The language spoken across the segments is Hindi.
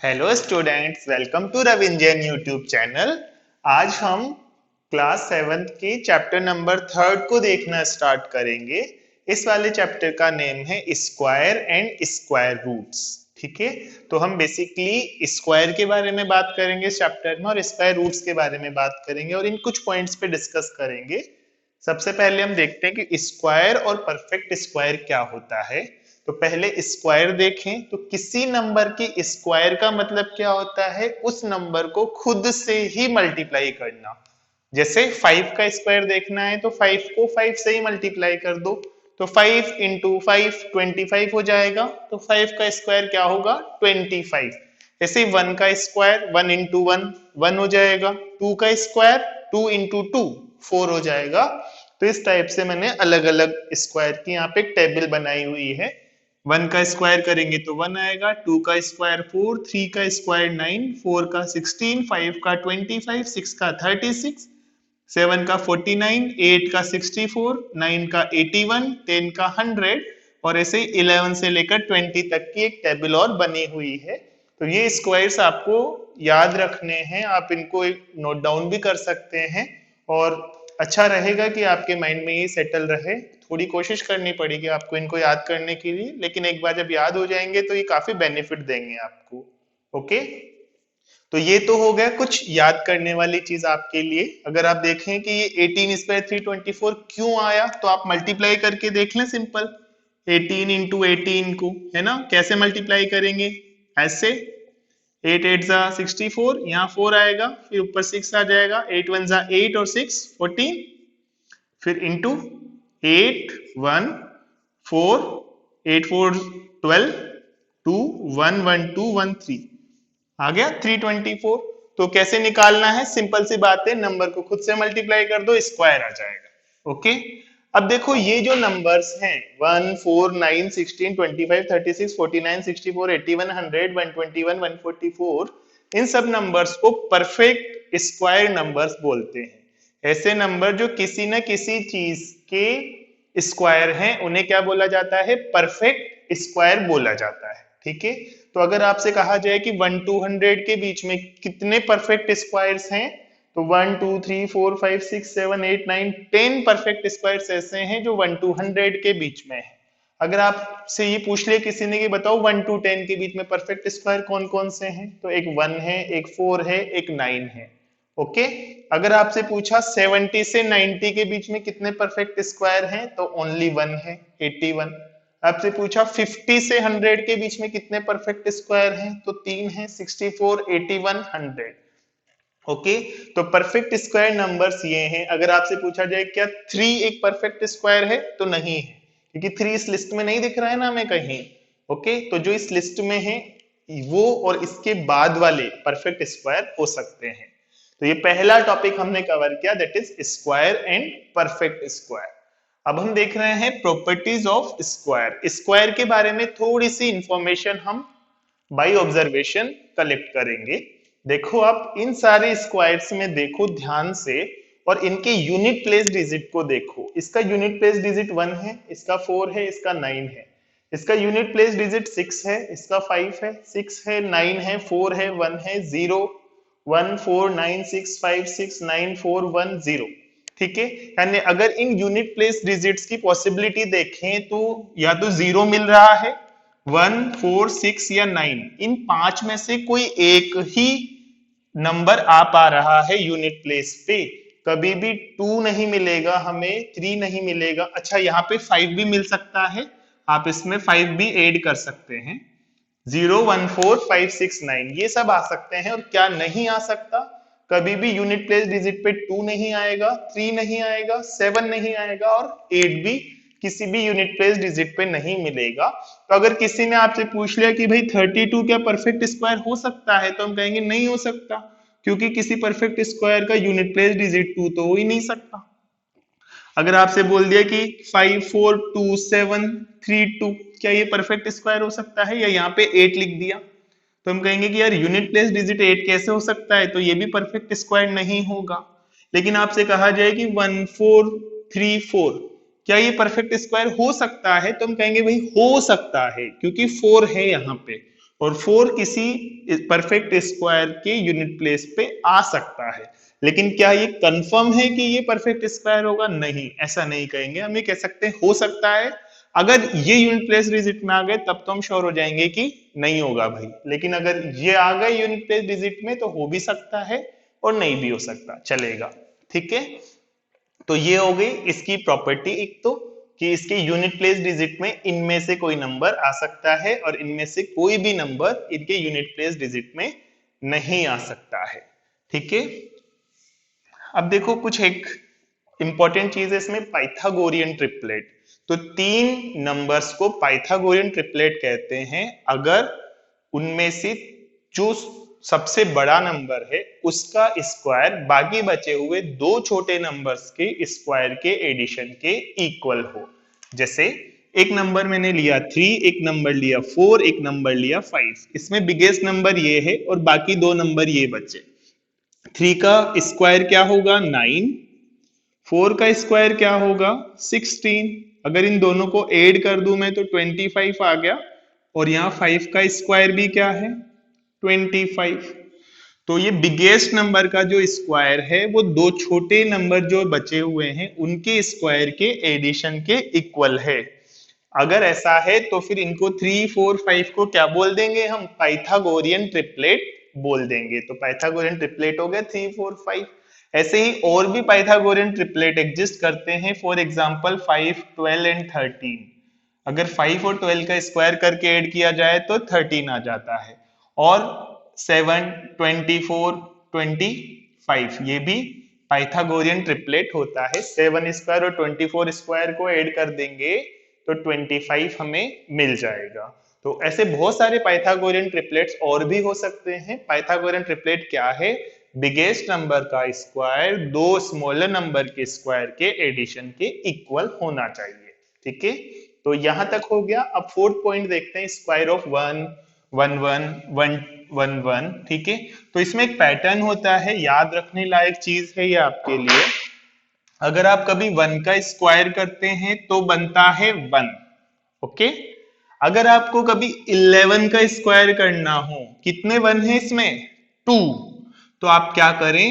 Hello students, welcome to Ravinjan YouTube channel. आज हम क्लास 7th की चैप्टर नंबर 3 को देखना स्टार्ट करेंगे। इस वाले चैप्टर का नेम है स्क्वायर एंड स्क्वायर रूट्स। ठीक है, तो हम बेसिकली स्क्वायर के बारे में बात करेंगे इस चैप्टर में और स्क्वायर रूट्स के बारे में बात करेंगे और इन कुछ पॉइंट्स पे डिस्कस करेंगे। सबसे पहले हम देखते हैं कि स्क्वायर और परफेक्ट स्क्वायर क्या होता है। तो पहले स्क्वायर देखें तो किसी नंबर की स्क्वायर का मतलब क्या होता है, उस नंबर को खुद से ही मल्टीप्लाई करना। जैसे 5 का स्क्वायर देखना है तो 5 को 5 से ही मल्टीप्लाई कर दो, तो 5 इंटू 5 25 हो जाएगा। तो 5 का स्क्वायर क्या होगा, 25। ऐसे 1 का स्क्वायर 1 इंटू 1 1 हो जाएगा। 2 का स्क्वायर 2 इंटू 2 4 हो जाएगा। तो इस टाइप से मैंने अलग अलग स्क्वायर की यहाँ पे एक टेबल बनाई हुई है। 1 का स्क्वायर करेंगे तो 1 आएगा, 2 का स्क्वायर 4, 3 का स्क्वायर 9, 4 का 16, 5 का 25, 6 का 36, 7 का 49, 8 का 64, 9 का 81, 10 का 100 और ऐसे ही 11 से लेकर 20 तक की एक टेबल और बनी हुई है। तो ये स्क्वायर्स आपको याद रखने हैं, आप इनको नोट डाउन भी कर सकते हैं और अच्छा रहेगा कि आपके माइंड में ये सेटल रहे। थोड़ी कोशिश करनी पड़ेगी आपको इनको याद करने के लिए, लेकिन एक बार जब याद हो जाएंगे तो ये काफी बेनिफिट देंगे आपको। ओके, तो ये तो हो गया कुछ याद करने वाली चीज आपके लिए। अगर आप देखें कि ये 18 स्क्वायर 324 क्यों आया, तो आप मल्टीप्लाई करके देख लें सिंपल। 18 इंटू 18 को, है ना, कैसे मल्टीप्लाई करेंगे, ऐसे 8 8 जा 64, यहाँ 4 आएगा, फिर ऊपर 6 आ जाएगा, 8 1 जा 8 और 6 14, फिर इंटू 8 1 4 8 4 12 2 1 1 2 1 3 आ गया 324। तो कैसे निकालना है, सिंपल सी बात है, नंबर को खुद से मल्टीप्लाई कर दो, स्क्वायर आ जाएगा। ओके, अब देखो ये जो नंबर्स हैं 1 4 9 16 25 36 49 64 81 100 121 144, इन सब नंबर्स को परफेक्ट स्क्वायर नंबर्स बोलते हैं। ऐसे नंबर जो किसी न किसी चीज के स्क्वायर हैं उन्हें क्या बोला जाता है, परफेक्ट स्क्वायर बोला जाता है। ठीक है, तो अगर आपसे कहा जाए कि 1 टू 100 के बीच में कितने परफेक्ट स्क्वायर्स हैं, तो 1 2 3 4 5 6 7 8 9 10 परफेक्ट स्क्वायर्स ऐसे हैं जो 1 टू 100 के बीच में है। अगर आपसे ये पूछ ले किसी ने कि बताओ 1 टू 10 के बीच में परफेक्ट स्क्वायर कौन कौन से हैं, तो एक 1 है, एक 4 है, एक 9 है। ओके, अगर आपसे पूछा 70 से 90 के बीच में कितने परफेक्ट स्क्वायर हैं, तो ओनली 1 है, 81। आपसे पूछा 50 से 100 के बीच में कितने परफेक्ट स्क्वायर हैं, तो 3 है, 64 81 100। ओके, तो परफेक्ट स्क्वायर नंबर्स ये हैं। अगर आपसे पूछा जाए क्या 3 एक परफेक्ट स्क्वायर है, तो नहीं है, क्योंकि 3 इस लिस्ट में नहीं दिख रहा है ना हमें कहीं। ओके, तो जो इस लिस्ट में है वो और इसके बाद वाले परफेक्ट स्क्वायर हो सकते हैं। तो ये पहला टॉपिक हमने कवर किया, that is square and perfect square. अब हम देख रहे हैं प्रॉपर्टीज ऑफ स्क्वायर। स्क्वायर के बारे में थोड़ी सी इंफॉर्मेशन हम बाई ऑब्जर्वेशन कलेक्ट करेंगे। देखो आप इन सारे स्क्वायर्स में देखो ध्यान से और इनके यूनिट प्लेस डिजिट को देखो। इसका यूनिट प्लेस डिजिट 1 है, इसका 4 है, इसका 9 है। इसका यूनिट प्लेस डिजिट 6 है, इसका 5 है, 6 है, 9 है, 4 है, 1 है, 0 1 4 9 6 5 6 9 4 1 0। ठीक है, यानी अगर इन यूनिट प्लेस डिजिट्स की पॉसिबिलिटी देखें तो या तो 0 मिल रहा है, 1 4 6 या 9, इन 5 में से कोई एक ही नंबर आ पा रहा है यूनिट प्लेस पे। कभी भी 2 नहीं मिलेगा हमें, 3 नहीं मिलेगा। अच्छा, यहाँ पे 5 भी मिल सकता है, आप इसमें 5 भी ऐड कर सकते हैं। 0 1 4 5 6 9 ये सब आ सकते हैं। और क्या नहीं आ सकता, कभी भी यूनिट प्लेस डिजिट पे 2 नहीं आएगा, 3 नहीं आएगा, 7 नहीं आएगा और 8 भी किसी भी यूनिट प्लेस डिजिट पे नहीं मिलेगा। तो अगर किसी ने आपसे पूछ लिया कि भाई 32 क्या परफेक्ट स्क्वायर हो सकता है, तो हम कहेंगे नहीं हो सकता, क्योंकि किसी परफेक्ट स्क्वायर का यूनिट प्लेस डिजिट 2 तो हो ही नहीं सकता। अगर आपसे बोल दिया कि 5 4 2 7 3 2, क्या ये परफेक्ट स्क्वायर हो सकता है, या यहाँ पे 8 लिख दिया, तो हम कहेंगे कि यार यूनिट प्लेस डिजिट 8 कैसे हो सकता है, तो ये भी परफेक्ट स्क्वायर नहीं होगा। लेकिन आपसे कहा जाए कि 1 4 3 4 क्या ये परफेक्ट स्क्वायर हो सकता है, तो हम कहेंगे भाई हो सकता है, क्योंकि 4 है यहाँ पे और 4 किसी परफेक्ट स्क्वायर के यूनिट प्लेस पे आ सकता है। लेकिन क्या ये कंफर्म है कि ये परफेक्ट स्क्वायर होगा? नहीं, ऐसा नहीं कहेंगे, हम ये कह सकते हैं हो सकता है। अगर ये यूनिट प्लेस डिजिट में आ गए तब तो हम श्योर हो जाएंगे कि नहीं होगा भाई, लेकिन अगर ये आ गए यूनिट प्लेस डिजिट में तो हो भी सकता है और नहीं भी हो सकता, चलेगा। ठीक है, तो ये हो गई इसकी प्रॉपर्टी एक तो, कि इसके यूनिट प्लेस डिजिट में इनमें से कोई नंबर आ सकता है और इनमें से कोई भी नंबर इनके यूनिट प्लेस डिजिट में नहीं आ सकता है। ठीक है, अब देखो कुछ एक इंपॉर्टेंट चीज है इसमें, पाइथागोरियन ट्रिपलेट। तो 3 नंबर्स को पाइथागोरियन ट्रिपलेट कहते हैं अगर उनमें से जो सबसे बड़ा नंबर है उसका स्क्वायर बाकी बचे हुए 2 छोटे नंबर्स के स्क्वायर के एडिशन के इक्वल हो। जैसे एक नंबर मैंने लिया 3, एक नंबर लिया 4, एक नंबर लिया 5। इसमें बिगेस्ट नंबर ये है और बाकी 2 नंबर ये बचे। 3 का स्क्वायर क्या होगा? 9। 4 का स्क्वायर क्या होगा? 16। अगर इन दोनों को ऐड कर दूं मैं तो 25 आ गया, और यहाँ 5 का स्क्वायर भी क्या है? 25। तो ये बिगेस्ट नंबर का जो स्क्वायर है वो 2 छोटे नंबर जो बचे हुए हैं उनके स्क्वायर के एडिशन के इक्वल है। अगर ऐसा है तो फिर इनको 3, 4, 5 को क्या बोल देंगे हम? पाइथागोरियन ट्रिपलेट बोल देंगे। तो पाइथागोरियन ट्रिपलेट हो गया 3, 4, 5। ऐसे ही और भी पाइथागोरियन ट्रिपलेट एग्जिस्ट करते हैं, फॉर एग्जांपल 5, 12 एंड 13। अगर 5 और 12 का स्क्वायर करके ऐड किया जाए तो 13 आ जाता है। और 7, 24, 25 ये भी पाइथागोरियन ट्रिपलेट होता है। 7 स्क्वायर और 24 स्क्वायर को ऐड कर देंगे तो 25 हमें मिल जाएगा। तो ऐसे बहुत सारे पाइथागोरियन ट्रिपलेट्स और भी हो सकते हैं। पाइथागोरियन ट्रिपलेट क्या है? बिगेस्ट नंबर का स्क्वायर 2 स्मॉलर नंबर के स्क्वायर के एडिशन के इक्वल होना चाहिए। ठीक है, तो यहां तक हो गया। अब 4th पॉइंट देखते हैं, स्क्वायर ऑफ 1, 1, 1, 1, 1, 1। ठीक है, तो इसमें एक पैटर्न होता है, याद रखने लायक चीज है ये आपके लिए। अगर आप कभी 1 का स्क्वायर करते हैं तो बनता है 1। ओके, अगर आपको कभी 11 का स्क्वायर करना हो, कितने 1 है इसमें? 2। तो आप क्या करें?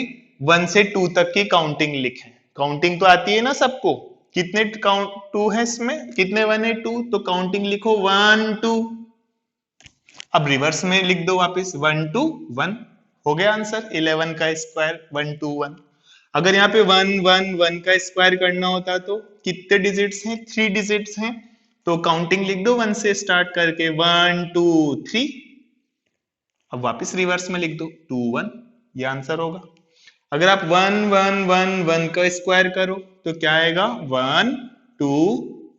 1 से 2 तक की काउंटिंग लिखें। काउंटिंग तो आती है ना सबको, कितने काउंट 2 है इसमें, कितने 1 है? 2। तो काउंटिंग लिखो 1, 2। अब रिवर्स में लिख दो वापस 1, 2, 1। हो गया आंसर 11 का स्क्वायर 1, 2, 1। अगर यहाँ पे 1, 1, 1 का स्क्वायर करना होता तो कितने डिजिट्स हैं? 3 डिजिट्स हैं। तो काउंटिंग लिख दो 1 से स्टार्ट करके 1, 2, 3। अब वापस रिवर्स में लिख दो 2, 1। ये आंसर होगा। अगर आप 1, 1, 1, 1 का स्क्वायर करो तो क्या आएगा? 1, 2,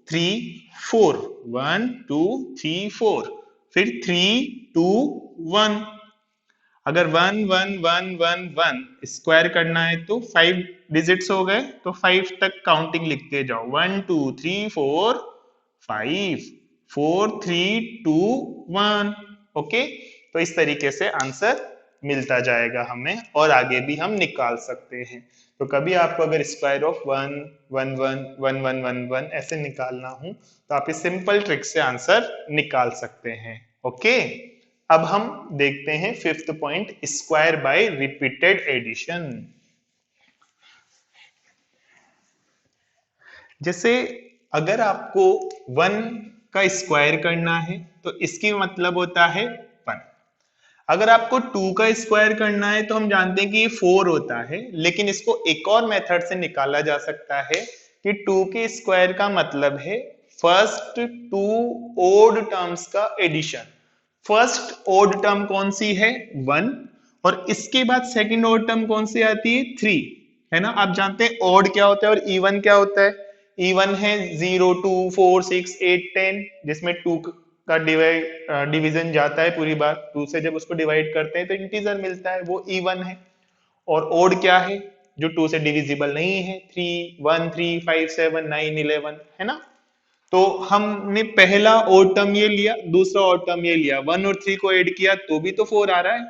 3, 4। 1, 2, 3, 4। फिर 3, 2, 1। अगर 1, 1, 1, 1, 1 स्क्वायर करना है तो 5 डिजिट्स हो गए, तो 5 तक काउंटिंग लिखते जाओ 1, 2, 3, 4, 5, 4, 3, 2, 1। ओके, तो इस तरीके से आंसर मिलता जाएगा हमें, और आगे भी हम निकाल सकते हैं। तो कभी आपको अगर स्क्वायर ऑफ 1, 1, 1, 1, 1, 1, 1 ऐसे निकालना हो तो आप इस सिंपल ट्रिक से आंसर निकाल सकते हैं। ओके, अब हम देखते हैं 5th point, square by repeated addition. जैसे अगर आपको 1 का स्क्वायर करना है तो इसकी मतलब होता है 1। अगर आपको 2 का स्क्वायर करना है तो हम जानते हैं कि ये 4 होता है, लेकिन इसको एक और मेथड से निकाला जा सकता है कि 2 के स्क्वायर का मतलब है फर्स्ट 2 ओड टर्म्स का एडिशन। फर्स्ट ओड टर्म कौन सी है? 1। और इसके बाद सेकंड ओड टर्म कौन सी आती है? 3, है ना। आप जानते हैं ओड क्या होता है और इवन क्या होता है। इवन है 0, 2, 4, 6, 8, 10, जिसमें 2 का डिवीजन जाता है पूरी बार। 2 से जब उसको डिवाइड करते हैं तो इंटीजर मिलता है, वो इवन है। और ओड क्या है? जो 2 से डिविजिबल नहीं है, 3, 1, 3, 5, 7, 9, 11, है ना। तो हमने पहला ओड टर्म ये लिया, दूसरा ओड टर्म ये लिया, 1 और 3 को ऐड किया तो भी तो 4 आ रहा है।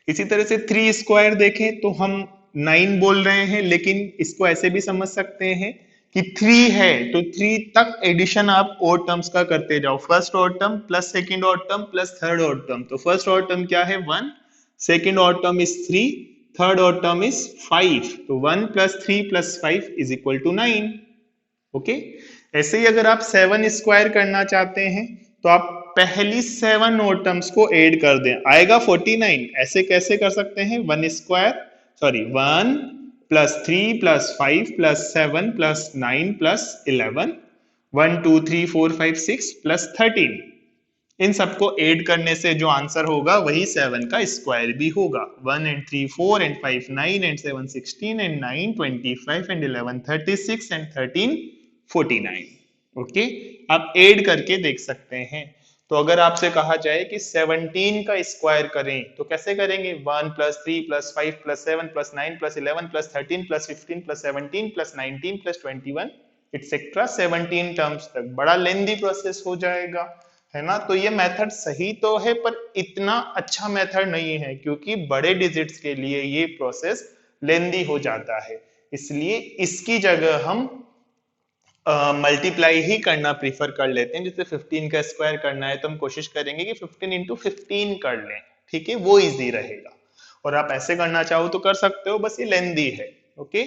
इसी तरह से 3 स्क्वायर देखें तो हम 9 बोल रहे हैं, लेकिन इसको ऐसे भी समझ सकते हैं कि 3 है तो 3 तक एडिशन आप ओड टर्म्स का करते जाओ, first odd term plus second odd term plus third odd term. तो फर्स्ट ऑड टर्म क्या है 1, second odd term is 3, third odd term is 5। तो 1 plus 3 plus 5 is equal to 9। Okay, ऐसे ही अगर आप 7 स्क्वायर करना चाहते हैं तो आप पहली 7 ऑड टर्म्स को ऐड कर दें, आएगा 49। ऐसे कैसे कर सकते हैं, 1 square sorry 1 plus 3 plus 5 plus 7 plus 9 plus 11, 1 2 3 4 5 6 plus 13। इन सबको ऐड करने से जो आंसर होगा वही 7 का स्क्वायर भी होगा। 1 and 3 4 and 5 9 and 7 16 and 9 25 and 11 36 and 13 49। Okay, आप ऐड करके देख सकते हैं। तो अगर आपसे कहा जाए कि 17 का स्क्वायर करें तो कैसे करेंगे, 1 plus 3 plus 5 plus 7 plus 9 plus 11 plus 13 plus 15 plus 17 plus 19 plus 21 etcetera 17 terms तक। बड़ा लेंदी प्रोसेस हो जाएगा, है ना। तो ये मेथड सही तो है पर इतना अच्छा मेथड नहीं है, क्योंकि बड़े डिजिट्स के लिए ये प्रोसेस लेंदी हो जाता है। इसलिए इसकी जगह हम मल्टीप्लाई ही करना प्रीफर कर लेते हैं। जैसे 15 का स्क्वायर करना है तो हम कोशिश करेंगे कि 15 इंटू 15 कर लें, ठीक है, वो इजी रहेगा। और आप ऐसे करना चाहो तो कर सकते हो, बस ये लेंदी है। ओके,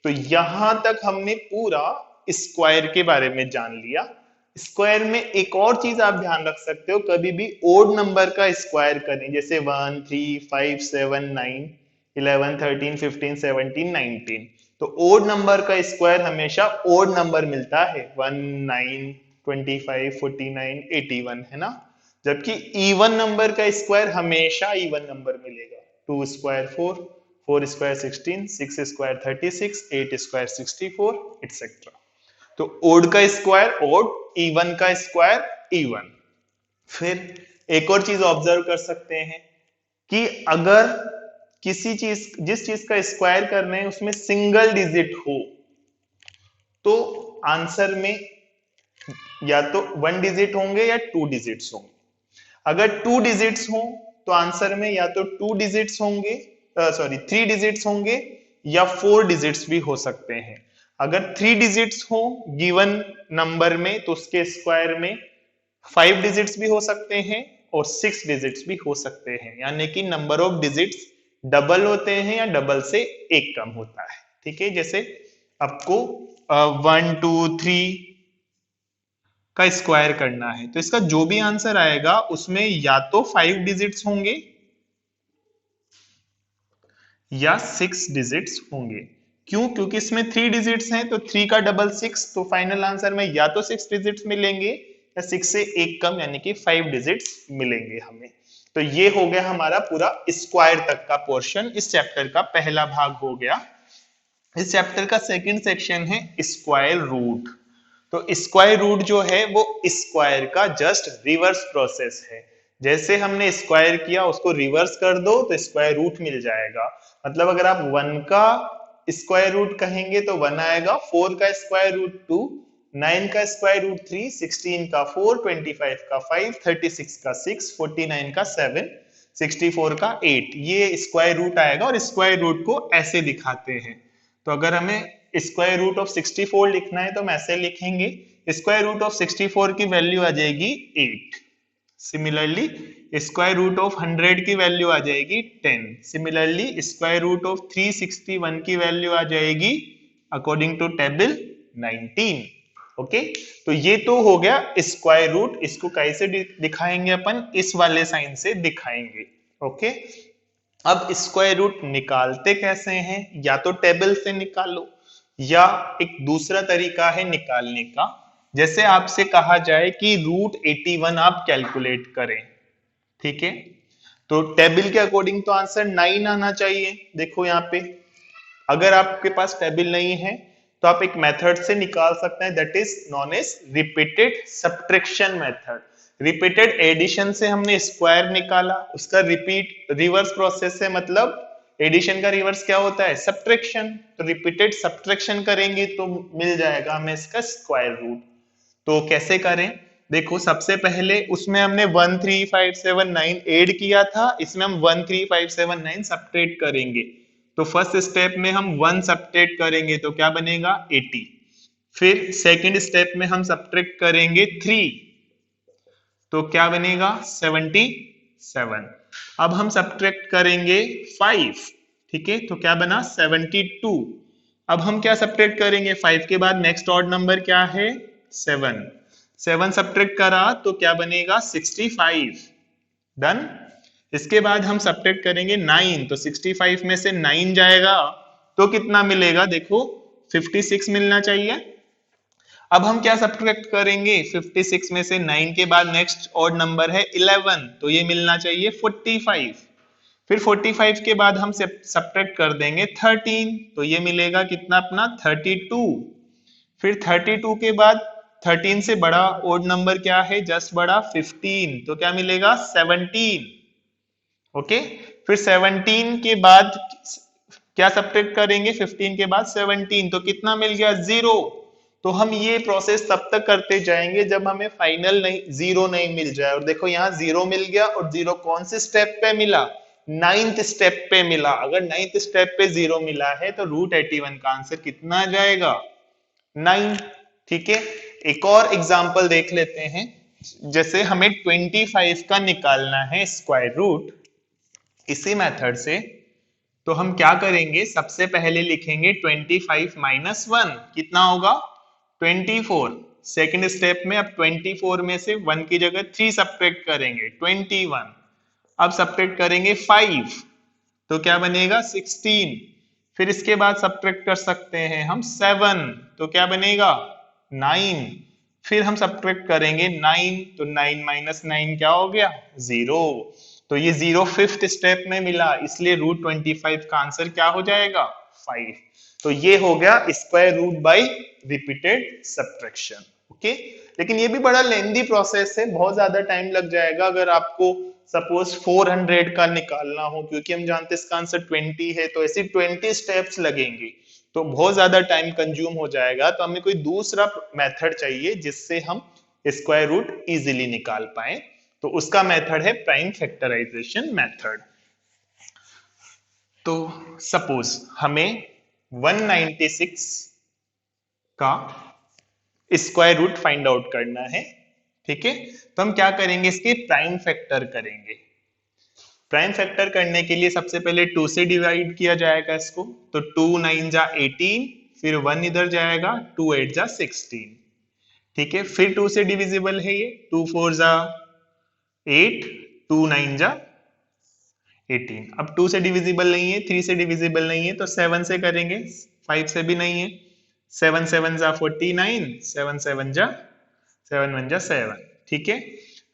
तो यहां तक हमने पूरा स्क्वायर के बारे में जान लिया। स्क्वायर में एक और चीज आप ध्यान रख सकते हो, कभी भी ओड नंबर का स्क्वायर करें, जैसे 1 3 5 7 9 11 13 15 17 19, तो ओड नंबर का स्क्वायर हमेशा ओड नंबर मिलता है, 1 9 25 49 81, है ना। जबकि इवन नंबर का स्क्वायर हमेशा इवन नंबर मिलेगा, 2 square 4 4 square 16 6 square 36 8 square 64 etcetera. तो ओड का स्क्वायर ओड, इवन का स्क्वायर इवन। फिर एक और चीज ऑब्जर्व कर सकते हैं कि अगर किसी चीज जिस चीज का स्क्वायर कर रहे हैं उसमें सिंगल डिजिट हो तो आंसर में या तो 1 डिजिट होंगे या 2 डिजिट्स होंगे। अगर 2 डिजिट्स हो तो आंसर में या तो 2 डिजिट्स होंगे, सॉरी 3 डिजिट्स होंगे या 4 डिजिट्स भी हो सकते हैं। अगर 3 डिजिट्स हो गिवन नंबर में तो उसके स्क्वायर में 5 डिजिट्स भी हो सकते हैं और 6 डिजिट्स भी हो सकते हैं, यानी कि नंबर ऑफ डिजिट्स डबल होते हैं या डबल से एक कम होता है। ठीक है, जैसे आपको 1 2 3 का स्क्वायर करना है तो इसका जो भी आंसर आएगा उसमें या तो 5 डिजिट्स होंगे या 6 डिजिट्स होंगे। क्यों, क्योंकि इसमें 3 डिजिट्स हैं तो 3 का डबल 6, तो फाइनल आंसर में या तो 6 डिजिट्स मिलेंगे या 6 से एक कम यानी कि 5 डिजिट्स मिलेंगे हमें। तो ये हो गया हमारा पूरा स्क्वायर तक का पोर्शन, इस चैप्टर का पहला भाग हो गया। इस चैप्टर का सेकंड सेक्शन है स्क्वायर रूट। तो स्क्वायर रूट जो है वो स्क्वायर का जस्ट रिवर्स प्रोसेस है। जैसे हमने स्क्वायर किया उसको रिवर्स कर दो तो स्क्वायर रूट मिल जाएगा। मतलब अगर आप 1 का स्क्वायर रूट कहेंगे तो 1 आएगा, 4 का स्क्वायर रूट 2, 9 का स्क्वायर रूट 3, 16 का 4, 25 का 5, 36 का 6, 49 का 7, 64 का 8, ये स्क्वायर रूट आएगा। और स्क्वायर रूट को ऐसे दिखाते हैं। तो अगर हमें स्क्वायर रूट ऑफ 64 लिखना है तो हम ऐसे लिखेंगे, स्क्वायर रूट ऑफ 64 की वैल्यू आ जाएगी 8। सिमिलरली स्क्वायर रूट ऑफ 100 की वैल्यू आ जाएगी 10। सिमिलरली स्क्वायर रूट ऑफ 361 की वैल्यू आ जाएगी अकॉर्डिंग टू टेबल 19। ओके, तो ये तो हो गया स्क्वायर रूट। इसको कैसे दिखाएंगे अपन, इस वाले साइन से दिखाएंगे। ओके, अब स्क्वायर रूट निकालते कैसे हैं, या तो टेबल से निकालो या एक दूसरा तरीका है निकालने का। जैसे आपसे कहा जाए कि रूट 81 आप कैलकुलेट करें, ठीक है, तो टेबल के अकॉर्डिंग तो आंसर 9 आना चाहिए। देखो यहाँ पे, अगर आपके पास टेबल नहीं है तो आप एक मेथड से निकाल सकते हैं, that is known as repeated subtraction method. Repeated addition से हमने स्क्वायर निकाला, उसका रिपीट रिवर्स प्रोसेस है, मतलब एडिशन का रिवर्स क्या होता है, सब्ट्रैक्शन। तो रिपीटेड सब्ट्रैक्शन करेंगे तो मिल जाएगा हमें इसका स्क्वायर रूट। तो कैसे करें, देखो सबसे पहले उसमें हमने 1 3 5 7 9 ऐड किया था, इसमें हम 1 3 5 7 9 सब्ट्रैक्ट करेंगे। तो फर्स्ट स्टेप में हम 1 सब्ट्रैक्ट करेंगे तो क्या बनेगा 80। फिर सेकंड स्टेप में हम सब्ट्रैक्ट करेंगे 3, तो क्या बनेगा 77। अब हम सब्ट्रैक्ट करेंगे 5, ठीक है, तो क्या बना 72। अब हम क्या सब्ट्रैक्ट करेंगे 5 के बाद नेक्स्ट ऑड नंबर क्या है 7, 7 सब्ट्रैक्ट करा तो क्या बनेगा 65। डन। इसके बाद हम सब्ट्रैक्ट करेंगे 9, तो 65 में से 9 जाएगा तो कितना मिलेगा, देखो 56 मिलना चाहिए। अब हम क्या सब्ट्रैक्ट करेंगे 56 में से 9 के बाद नेक्स्ट ऑड नंबर है 11, तो ये मिलना चाहिए 45। फिर 45 के बाद हम सब्ट्रैक्ट कर देंगे 13, तो ये मिलेगा कितना अपना 32। फिर 32 के बाद 13 से बड़ा ओड नंबर क्या है, जस्ट बड़ा 15, तो क्या मिलेगा 17। ओके, फिर 17 के बाद क्या सब्ट्रैक्ट करेंगे 15 के बाद 17, तो कितना मिल गया 0। तो हम ये प्रोसेस तब तक करते जाएंगे जब हमें फाइनल नहीं 0 नहीं मिल जाए। और देखो यहाँ 0 मिल गया, और 0 कौन से स्टेप पे मिला, 9th स्टेप पे मिला। अगर 9th स्टेप पे 0 मिला है तो √81 का आंसर कितना आ जाएगा 9। ठीक है, एक और एग्जांपल देख लेते हैं। जैसे हमें 25 का निकालना है स्क्वायर रूट इसी मेथड से, तो हम क्या करेंगे, सबसे पहले लिखेंगे 25 माइनस 1, कितना होगा 24। सेकंड स्टेप में अब 24 में से 1 की जगह 3 सब्ट्रैक्ट करेंगे 21। अब सब्ट्रैक्ट करेंगे 5, तो क्या बनेगा 16। फिर इसके बाद सब्ट्रैक्ट कर सकते हैं हम 7, तो क्या बनेगा 9। फिर हम सब्ट्रैक्ट करेंगे 9, तो 9 माइनस 9 क्या हो गया 0। तो ये 0 5th स्टेप में मिला, इसलिए √25 का आंसर क्या हो जाएगा 5। तो ये हो गया square root by repeated subtraction. Okay, लेकिन ये भी बड़ा लेंदी प्रोसेस है, बहुत ज्यादा टाइम लग जाएगा। अगर आपको सपोज 400 का निकालना हो, क्योंकि हम जानते हैं इसका आंसर 20 है, तो ऐसे 20 स्टेप्स लगेंगे, तो बहुत ज्यादा टाइम कंज्यूम हो जाएगा। तो हमें कोई दूसरा मेथड चाहिए जिससे हम स्क्वायर रूट इजीली निकाल पाए, तो उसका मेथड है प्राइम फैक्टराइजेशन मेथड। तो सपोज हमें 196 का स्क्वायर रूट फाइंड आउट करना है, ठीक है, तो हम क्या करेंगे, इसके प्राइम फैक्टर करेंगे। प्राइम फैक्टर करने के लिए सबसे पहले 2 से डिवाइड किया जाएगा इसको, तो 2 9 जा 18, फिर 1 इधर जाएगा, 2 8 जा 16, ठीक है। फिर 2 से डिविजिबल है ये, 2 4 जा 8, 2 9 जा 18। अब 2 से डिविजिबल नहीं है, 3 से डिविजिबल नहीं है, तो 7 से करेंगे, 5 से भी नहीं है, 7 7 जा 49, 7 7 जा 7 1 जा 7, ठीक है।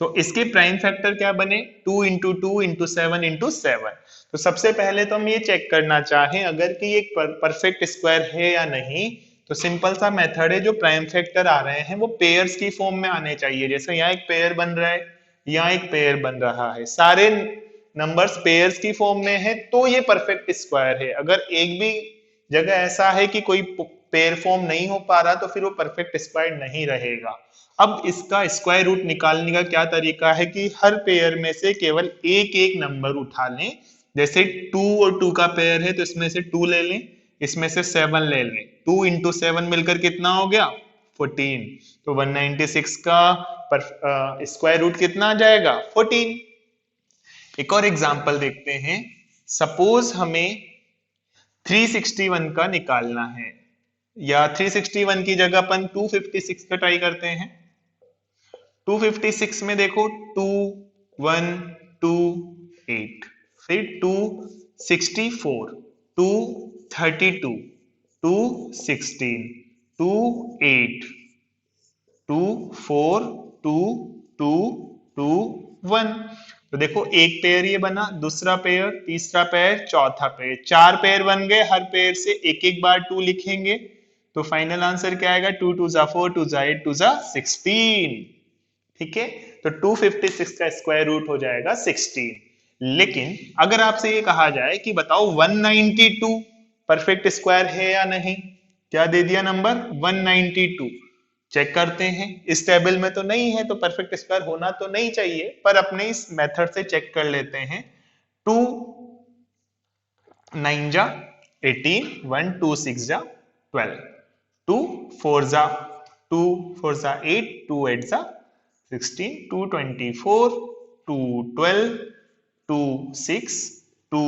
तो इसके प्राइम फैक्टर क्या बने 2 इंटू 2 इंटू 7 इंटू 7। तो सबसे पहले तो हम ये चेक करना चाहें अगर कि ये परफेक्ट स्क्वायर है या नहीं, तो सिंपल सा मेथड है, जो प्राइम फैक्टर आ रहे हैं वो पेयर्स की फॉर्म में आने चाहिए। जैसे यहाँ एक पेयर बन रहा है, यहाँ एक पेयर बन रहा है, सारे नंबर्स पेयर्स की फॉर्म में है, तो ये परफेक्ट स्क्वायर है। अगर एक भी जगह ऐसा है कि कोई पेयर फॉर्म नहीं हो पा रहा, तो फिर वो परफेक्ट स्क्वायर नहीं रहेगा। अब इसका स्क्वायर रूट निकालने का क्या तरीका है कि हर पेयर में से केवल एक एक नंबर उठा लें। जैसे 2 और 2 का पेयर है, तो इसमें से 2 ले लें, इसमें से 7 ले लें, 2 इंटू 7 मिलकर कितना हो गया 14। तो 196 का स्क्वायर रूट कितना आ जाएगा 14। एक और एग्जांपल देखते हैं। सपोज हमें 361 का निकालना है, या 361 की जगह अपन 256 का ट्राई करते हैं। 256 में देखो 2 1 2 8, फिर 264, 232, 216, 2 8, 2 4, 2 2 2 1। तो देखो एक पेयर ये बना, दूसरा पेयर, तीसरा पेयर, चौथा पेयर, 4 पेयर बन गए। हर पेयर से एक एक बार 2 लिखेंगे, तो फाइनल आंसर क्या आएगा 2 2 जा 4, 2 जा 8, 2 जा 16, ठीक है। तो 256 का स्क्वायर रूट हो जाएगा 16। लेकिन अगर आपसे ये कहा जाए कि बताओ 192 परफेक्ट स्क्वायर है या नहीं, क्या दे दिया नंबर 192, चेक करते हैं। इस टेबल में तो नहीं है, तो परफेक्ट स्क्वायर होना तो नहीं चाहिए, पर अपने इस मेथड से चेक कर लेते हैं। 2 9 जा 18, 1 2 6 जा 12, 2 4 जा 2 4 जा 8, 2 8 जा 16, 2 24, 2 12, 2 6, 2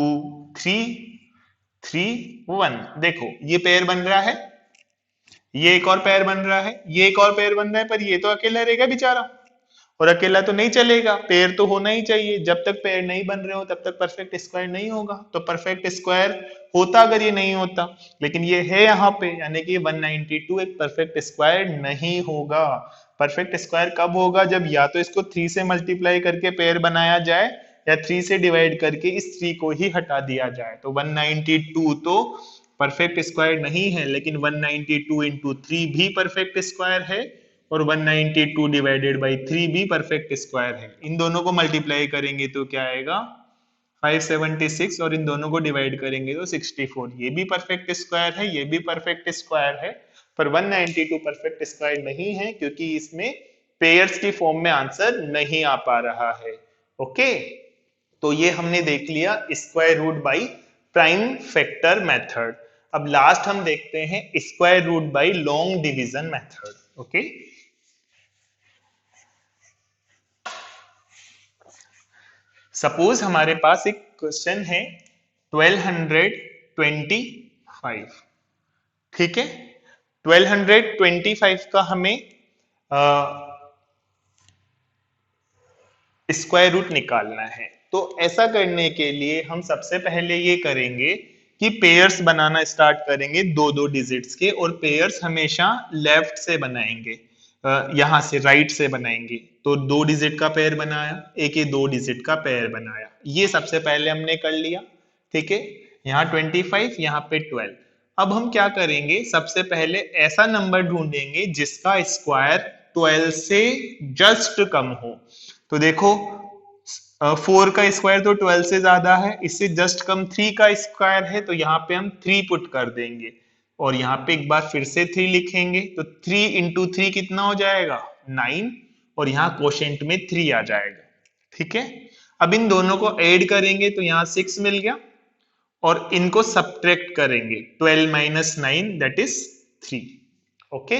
3, 3 1। देखो ये पेयर बन रहा है, ये एक और पेयर बन रहा है, ये एक और पेयर बन रहा है, पर ये तो अकेला रहेगा बेचारा, और अकेला तो नहीं चलेगा, पेयर तो होना ही चाहिए। जब तक पेयर नहीं बन रहे हो तब तक परफेक्ट स्क्वायर नहीं होगा। तो परफेक्ट स्क्वायर होता अगर ये नहीं होता, लेकिन ये है यहाँ पे, यानी कि 192 एक परफेक्ट स्क्वायर नहीं होगा। परफेक्ट स्क्वायर कब होगा? जब या तो इसको 3 से मल्टीप्लाई करके पेयर बनाया जाए, या 3 से डिवाइड करके इस 3 को ही हटा दिया जाए। तो 192 तो परफेक्ट स्क्वायर नहीं है, लेकिन 192 इंटू 3 भी परफेक्ट स्क्वायर है, और 192 डिवाइडेड बाई 3 भी परफेक्ट स्क्वायर है। इन दोनों को मल्टीप्लाई करेंगे तो क्या आएगा? 576, और इन दोनों को डिवाइड करेंगे तो 64। ये भी परफेक्ट स्क्वायर है, ये भी परफेक्ट स्क्वायर है, पर 192 परफेक्ट स्क्वायर नहीं है, क्योंकि इसमें पेयर्स की फॉर्म में आंसर नहीं आ पा रहा है। ओके, तो ये हमने देख लिया square root by prime factor method. अब लास्ट हम देखते हैं square root by long division method. Okay, suppose हमारे पास एक क्वेश्चन है 1225, ठीक है। 1225 का हमें स्क्वायर रूट निकालना है। तो ऐसा करने के लिए हम सबसे पहले ये करेंगे कि पेयर्स बनाना स्टार्ट करेंगे दो दो डिजिट्स के, और पेयर्स हमेशा लेफ्ट से बनाएंगे, यहां से राइट से बनाएंगे। तो 2 डिजिट का पेयर बनाया, एक ये 2 डिजिट का पेयर बनाया, ये सबसे पहले हमने कर लिया, ठीक है। यहाँ 25, यहाँ पे 12। अब हम क्या करेंगे, सबसे पहले ऐसा नंबर ढूंढेंगे जिसका स्क्वायर 12 से जस्ट कम हो। तो देखो 4 का स्क्वायर तो 12 से ज्यादा है, इससे जस्ट कम 3 का स्क्वायर है, तो यहाँ पे हम 3 पुट कर देंगे, और यहाँ पे एक बार फिर से 3 लिखेंगे। तो 3 इंटू 3 कितना हो जाएगा? 9, और यहाँ कोशेंट में 3 आ जाएगा, ठीक है। अब इन दोनों को ऐड करेंगे तो यहाँ 6 मिल गया, और इनको सब्ट्रैक्ट करेंगे, 12 माइनस 9 दैट इज 3। ओके,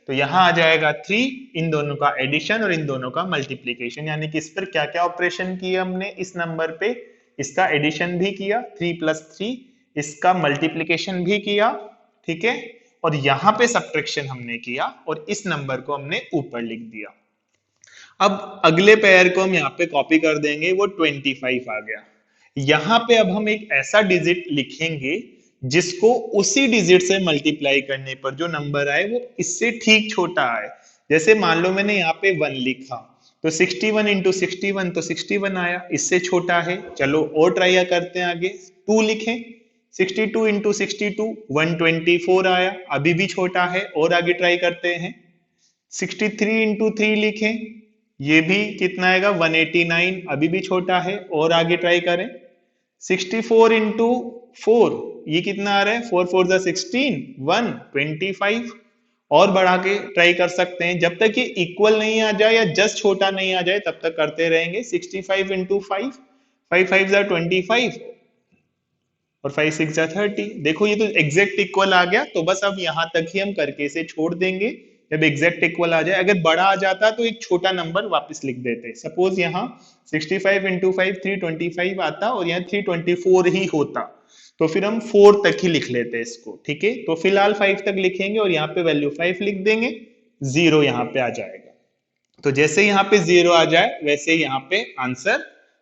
तो यहां आ जाएगा 3, इन दोनों का एडिशन और इन दोनों का मल्टीप्लीकेशन, यानी कि इस पर क्या क्या ऑपरेशन किए हमने, इस नंबर पे इसका एडिशन भी किया 3 प्लस 3, इसका मल्टीप्लीकेशन भी किया, ठीक है, और यहां पे सब्ट्रैक्शन हमने किया, और इस नंबर को हमने ऊपर लिख दिया। अब अगले पेयर को हम यहाँ पे कॉपी कर देंगे, वो 25 आ गया। यहां पे अब हम एक ऐसा डिजिट लिखेंगे जिसको उसी डिजिट से मल्टीप्लाई करने पर जो नंबर आए वो इससे ठीक छोटा आए। जैसे मान लो मैंने यहाँ पे 1 लिखा, तो 61 इंटू 61 तो 61 आया, इससे छोटा है। चलो और ट्राई करते हैं आगे, 2 लिखें, 62 इंटू 62 124 आया, अभी भी छोटा है, और आगे ट्राई करते हैं। 63 इंटू 3 लिखें, ये भी कितना आएगा? 189, अभी भी छोटा है, और आगे ट्राई करें। 64 इंटू 4, ये कितना आ रहा है? 4 4 जा 16, 125, और बढ़ा के ट्राई कर सकते हैं। जब तक ये इक्वल नहीं आ जाए या जस्ट छोटा नहीं आ जाए तब तक करते रहेंगे। 65 इंटू 5, 5 5 जा 25, और 5 6 जा 30। देखो ये तो एग्जैक्ट इक्वल आ गया, तो बस अब यहां तक ही हम करके इसे छोड़ देंगे। जब एग्जैक्ट इक्वल आ जाए, अगर बड़ा आ जाता तो एक छोटा नंबर वापस लिख देते। सपोज यहाँ 65 इंटू 5 325 आता, और यहाँ 324 ही होता, तो फिर हम 4 तक ही लिख लेते इसको, ठीक है। तो फिलहाल 5 तक लिखेंगे, और यहाँ पे वैल्यू 5 लिख देंगे, 0 यहाँ पे आ जाएगा। तो जैसे यहाँ पे 0 आ जाए वैसे यहाँ पे आंसर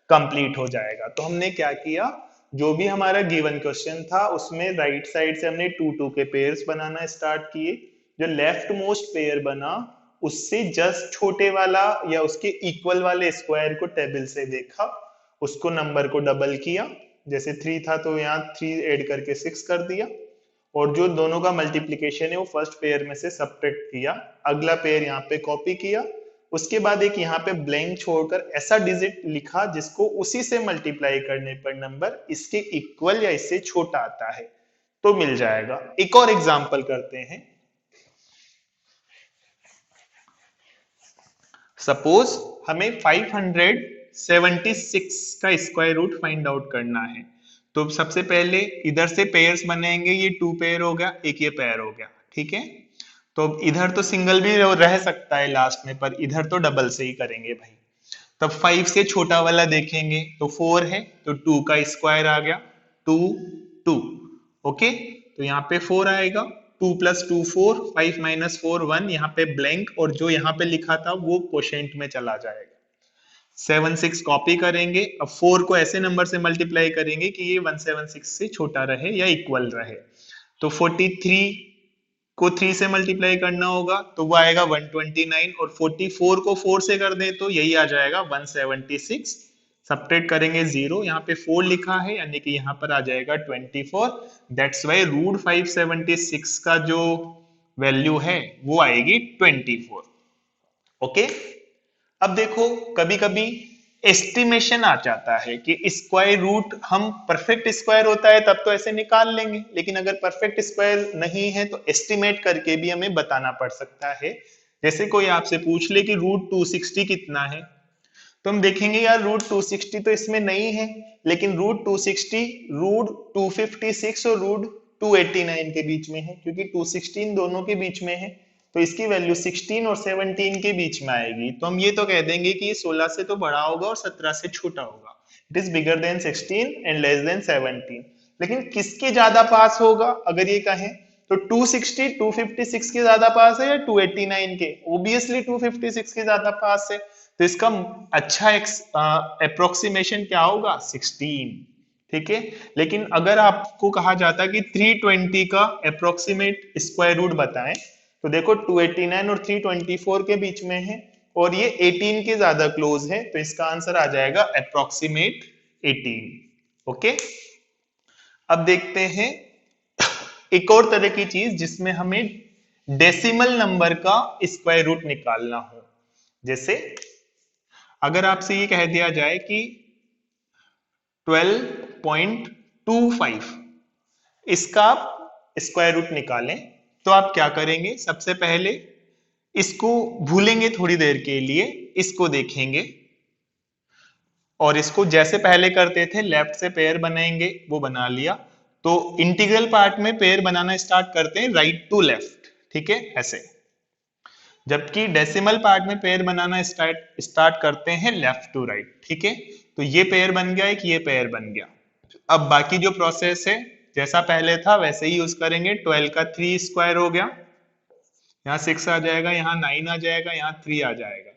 कंप्लीट हो जाएगा। तो हमने क्या किया, जो भी हमारा गिवन क्वेश्चन था उसमें राइट साइड से हमने 2 2 के पेयर्स बनाना स्टार्ट किए। जो लेफ्ट मोस्ट पेयर बना उससे जस्ट छोटे वाला या उसके इक्वल वाले स्क्वायर को टेबल से देखा, उसको नंबर को डबल किया, जैसे 3 था तो यहाँ 3 ऐड करके 6 कर दिया, और जो दोनों का मल्टीप्लिकेशन है वो फर्स्ट पेयर में से सब्ट्रैक्ट किया, अगला पेयर यहाँ पे कॉपी किया, उसके बाद एक यहाँ पे ब्लैंक छोड़कर ऐसा डिजिट लिखा जिसको उसी से मल्टीप्लाई करने पर नंबर इसके इक्वल या इससे छोटा आता है तो मिल जाएगा। एक और एग्जांपल करते हैं। सपोज हमें 576 का स्क्वायर रूट फाइंड आउट करना है। तो सबसे पहले इधर से पेयर्स बनेंगे, ये 2 पेयर हो गया, एक ये पेयर हो गया, ठीक है। तो इधर तो सिंगल भी रह सकता है लास्ट में, पर इधर तो डबल से ही करेंगे भाई। तब 5 से छोटा वाला देखेंगे तो 4 है, तो 2 का स्क्वायर आ गया 2 2। ओके, तो यहाँ पे 4 आएगा, 2 + 2 4, 5 - 4 1, यहाँ पे ब्लैंक, और जो यहाँ पे लिखा था वो क्वोशेंट में चला जाएगा। 7 6 कॉपी करेंगे। अब 4 को ऐसे नंबर से मल्टीप्लाई करेंगे कि ये 176 से छोटा रहे या इक्वल रहे। तो 43 को 3 से मल्टीप्लाई करना होगा तो वो आएगा 129, और 44 को 4 से कर दें तो यही आ जाएगा 176। सब्ट्रैक्ट करेंगे 0, यहाँ पे 4 लिखा है यानी कि यहाँ पर आ जाएगा 24। दैट्स वाई रूट 576 का जो वैल्यू है वो आएगी 24। ओके, अब देखो कभी कभी एस्टिमेशन आ जाता है कि स्क्वायर रूट, हम परफेक्ट स्क्वायर होता है तब तो ऐसे निकाल लेंगे, लेकिन अगर परफेक्ट स्क्वायर नहीं है तो एस्टिमेट करके भी हमें बताना पड़ सकता है। जैसे कोई आपसे पूछ ले कि रूट 260 कितना है, तो हम देखेंगे यार रूट 260 तो इसमें नहीं है, लेकिन रूट 260 रूट 256 और रूट 289 के बीच में है, क्योंकि 216 दोनों के बीच में है, तो इसकी वैल्यू 16 और 17 के बीच में आएगी। तो हम ये तो कह देंगे कि ये 16 से तो बड़ा होगा और 17 से छोटा होगा। It is bigger than 16 and less than 17। लेकिन किसके ज्यादा पास होगा अगर ये कहें तो 260 256 के ज्यादा पास है या 289 के? ऑब्वियसली 256 के ज्यादा पास है, तो इसका अच्छा अप्रोक्सीमेशन क्या होगा 16। ठीक है, लेकिन अगर आपको कहा जाता कि 320 का अप्रोक्सीमेट स्क्वायर रूट बताएं, तो देखो 289 और 324 के बीच में है और ये 18 के ज्यादा क्लोज है, तो इसका आंसर आ जाएगा अप्रोक्सीमेट 18। ओके, अब देखते हैं एक और तरह की चीज जिसमें हमें डेसिमल नंबर का स्क्वायर रूट निकालना हो। जैसे अगर आपसे ये कह दिया जाए कि 12.25 इसका आप स्क्वायर रूट निकालें, तो आप क्या करेंगे? सबसे पहले इसको भूलेंगे थोड़ी देर के लिए, इसको देखेंगे और इसको जैसे पहले करते थे लेफ्ट से पेयर बनाएंगे, वो बना लिया। तो इंटीग्रल पार्ट में पेयर बनाना स्टार्ट करते हैं राइट टू लेफ्ट, ठीक है, ऐसे। जबकि डेसिमल पार्ट में पेयर बनाना स्टार्ट करते हैं लेफ्ट टू राइट, ठीक है। तो ये पेयर बन गया, एक ये पेयर बन गया। अब बाकी जो प्रोसेस है जैसा पहले था वैसे ही यूज करेंगे। 12 का 3 स्क्वायर हो गया, यहाँ 6 आ जाएगा, यहाँ 9 आ जाएगा, यहाँ 3 आ जाएगा,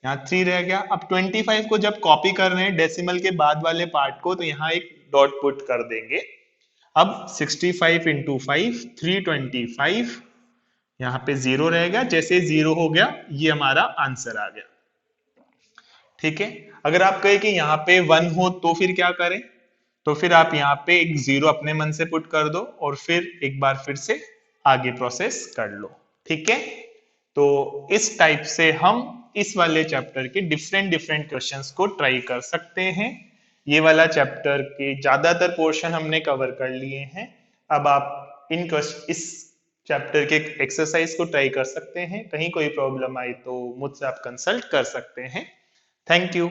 यहाँ 3 रह गया। अब 25 को जब कॉपी कर रहे हैं डेसिमल के बाद वाले पार्ट को, तो यहाँ एक डॉट पुट कर देंगे। अब 65 × 5 325, यहाँ पे 0 रहेगा, जैसे 0 हो गया ये हमारा आंसर आ गया। ठीक है, अगर आप कहे कि यहाँ पे 1 हो तो फिर क्या करें? तो फिर आप यहाँ पे एक 0 अपने मन से पुट कर दो और फिर एक बार फिर से आगे प्रोसेस कर लो। ठीक है, तो इस टाइप से हम इस वाले चैप्टर के डिफरेंट क्वेश्चंस को ट्राई कर सकते हैं। ये वाला चैप्टर के ज्यादातर पोर्शन हमने कवर कर लिए हैं। अब आप इस चैप्टर के एक्सरसाइज को ट्राई कर सकते हैं। कहीं कोई प्रॉब्लम आई तो मुझसे आप कंसल्ट कर सकते हैं। Thank you.